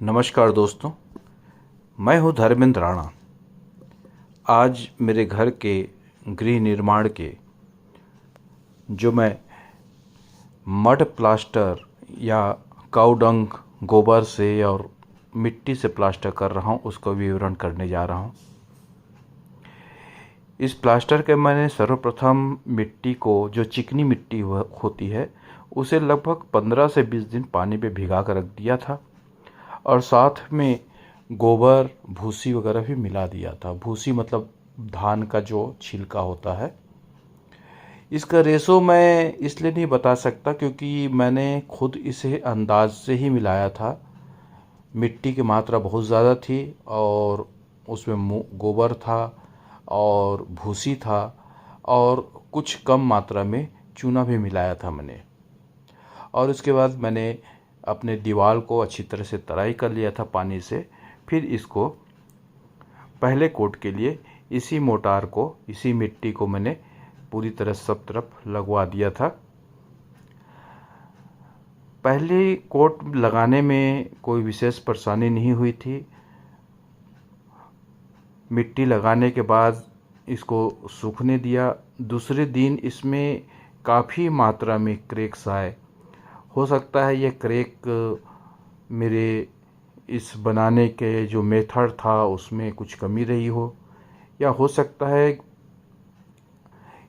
नमस्कार दोस्तों, मैं हूं धर्मेंद्र राणा। आज मेरे घर के गृह निर्माण के जो मैं मड प्लास्टर या काऊ डंग गोबर से और मिट्टी से प्लास्टर कर रहा हूं, उसका विवरण करने जा रहा हूं। इस प्लास्टर के मैंने सर्वप्रथम मिट्टी को, जो चिकनी मिट्टी होती है, उसे लगभग 15 से 20 दिन पानी पे भिगा कर रख दिया था और साथ में गोबर भूसी वगैरह भी मिला दिया था। भूसी मतलब धान का जो छिलका होता है। इसका रेशो मैं इसलिए नहीं बता सकता क्योंकि मैंने खुद इसे अंदाज से ही मिलाया था। मिट्टी की मात्रा बहुत ज़्यादा थी और उसमें गोबर था और भूसी था और कुछ कम मात्रा में चूना भी मिलाया था मैंने। और उसके बाद मैंने अपने दीवार को अच्छी तरह से तराई कर लिया था पानी से। फिर इसको पहले कोट के लिए इसी मोटार को, इसी मिट्टी को मैंने पूरी तरह सब तरफ लगवा दिया था। पहले कोट लगाने में कोई विशेष परेशानी नहीं हुई थी। मिट्टी लगाने के बाद इसको सूखने दिया। दूसरे दिन इसमें काफ़ी मात्रा में क्रैक्स आए। हो सकता है ये क्रैक मेरे इस बनाने के जो मेथड था उसमें कुछ कमी रही हो, या हो सकता है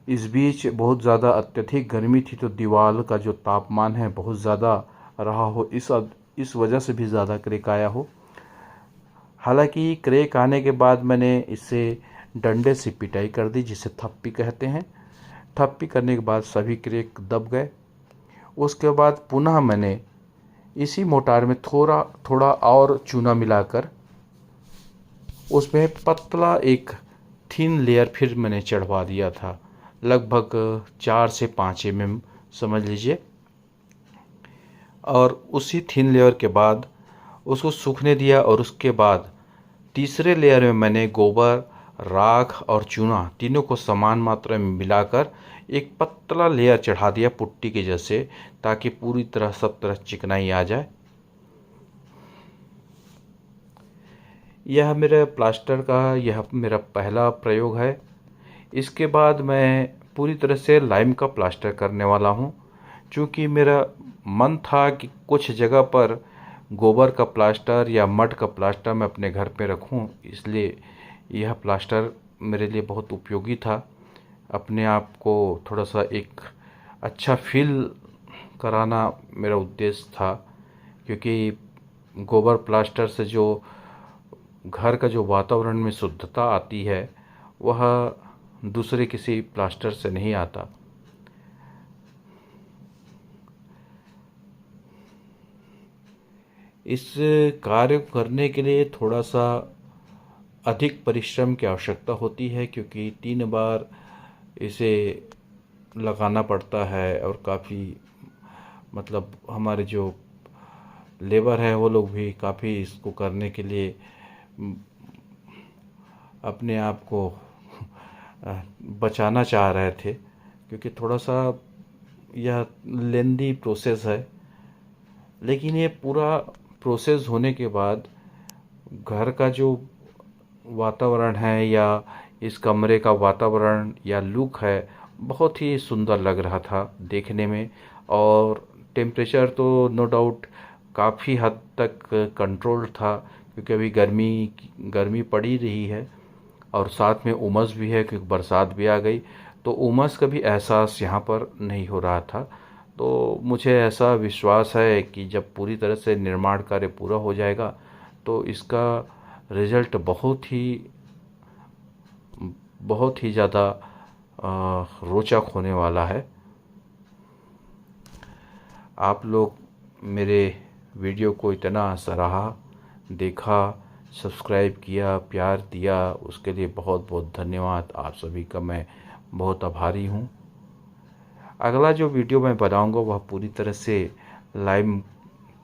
इस बीच बहुत ज़्यादा अत्यधिक गर्मी थी तो दीवार का जो तापमान है बहुत ज़्यादा रहा हो, इस वजह से भी ज़्यादा क्रैक आया हो। हालांकि क्रैक आने के बाद मैंने इससे डंडे से पिटाई कर दी, जिसे थप्पी कहते हैं। थप्पी करने के बाद सभी क्रैक दब गए। उसके बाद पुनः मैंने इसी मोटार में थोड़ा थोड़ा और चूना मिलाकर उसमें पतला एक थिन लेयर फिर मैंने चढ़वा दिया था, लगभग 4 से 5 mm समझ लीजिए। और उसी थिन लेयर के बाद उसको सूखने दिया और उसके बाद तीसरे लेयर में मैंने गोबर, राख और चूना तीनों को समान मात्रा में मिलाकर एक पतला लेयर चढ़ा दिया पुट्टी के जैसे, ताकि पूरी तरह सब तरह चिकनाई आ जाए। यह मेरे प्लास्टर का यह मेरा पहला प्रयोग है। इसके बाद मैं पूरी तरह से लाइम का प्लास्टर करने वाला हूँ। चूँकि मेरा मन था कि कुछ जगह पर गोबर का प्लास्टर या मड का प्लास्टर मैं अपने घर पे रखूँ, इसलिए यह प्लास्टर मेरे लिए बहुत उपयोगी था। अपने आप को थोड़ा सा एक अच्छा फील कराना मेरा उद्देश्य था, क्योंकि गोबर प्लास्टर से जो घर का जो वातावरण में शुद्धता आती है वह दूसरे किसी प्लास्टर से नहीं आता। इस कार्य को करने के लिए थोड़ा सा अधिक परिश्रम की आवश्यकता होती है, क्योंकि 3 बार इसे लगाना पड़ता है और काफ़ी मतलब हमारे जो लेबर है वो लोग भी काफ़ी इसको करने के लिए अपने आप को बचाना चाह रहे थे, क्योंकि थोड़ा सा यह लेंदी प्रोसेस है। लेकिन ये पूरा प्रोसेस होने के बाद घर का जो वातावरण है या इस कमरे का वातावरण या लुक है, बहुत ही सुंदर लग रहा था देखने में। और टेम्परेचर तो नो डाउट काफ़ी हद तक कंट्रोल था, क्योंकि अभी गर्मी पड़ी रही है और साथ में उमस भी है, क्योंकि बरसात भी आ गई, तो उमस का भी एहसास यहाँ पर नहीं हो रहा था। तो मुझे ऐसा विश्वास है कि जब पूरी तरह से निर्माण कार्य पूरा हो जाएगा तो इसका रिज़ल्ट बहुत ही ज़्यादा रोचक होने वाला है। आप लोग मेरे वीडियो को इतना सराहा, देखा, सब्सक्राइब किया, प्यार दिया, उसके लिए बहुत बहुत धन्यवाद। आप सभी का मैं बहुत आभारी हूँ। अगला जो वीडियो मैं बनाऊँगा वह पूरी तरह से लाइम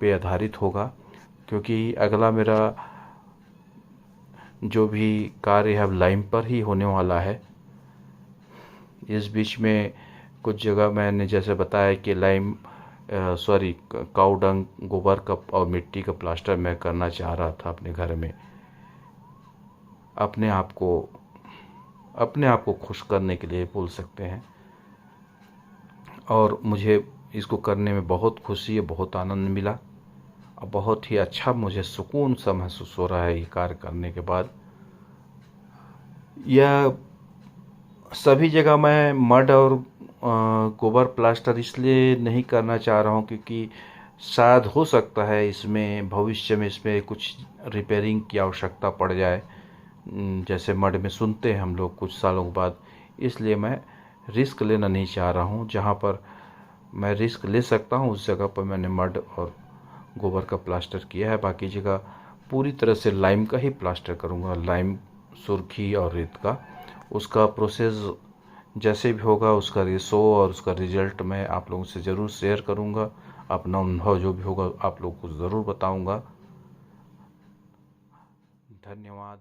पे आधारित होगा, क्योंकि अगला मेरा जो भी कार्य है लाइम पर ही होने वाला है। इस बीच में कुछ जगह मैंने जैसे बताया कि लाइम सॉरी, काऊ डंग, गोबर का और मिट्टी का प्लास्टर मैं करना चाह रहा था अपने घर में, अपने आप को अपने आप को खुश करने के लिए बोल सकते हैं। और मुझे इसको करने में बहुत खुशी है, बहुत आनंद मिला और बहुत ही अच्छा मुझे सुकून सा महसूस हो रहा है ये कार्य करने के बाद। यह सभी जगह मैं मड और गोबर प्लास्टर इसलिए नहीं करना चाह रहा हूँ क्योंकि शायद हो सकता है इसमें भविष्य में इसमें कुछ रिपेयरिंग की आवश्यकता पड़ जाए, जैसे मड में सुनते हैं हम लोग कुछ सालों के बाद। इसलिए मैं रिस्क लेना नहीं चाह रहा हूँ। जहाँ पर मैं रिस्क ले सकता हूँ उस जगह पर मैंने मड और गोबर का प्लास्टर किया है। बाकी जगह पूरी तरह से लाइम का ही प्लास्टर करूँगा, लाइम, सुर्खी और रेत का। उसका प्रोसेस जैसे भी होगा, उसका शो और उसका रिजल्ट मैं आप लोगों से ज़रूर शेयर करूँगा। अपना अनुभव जो भी होगा आप लोगों को ज़रूर बताऊँगा। धन्यवाद।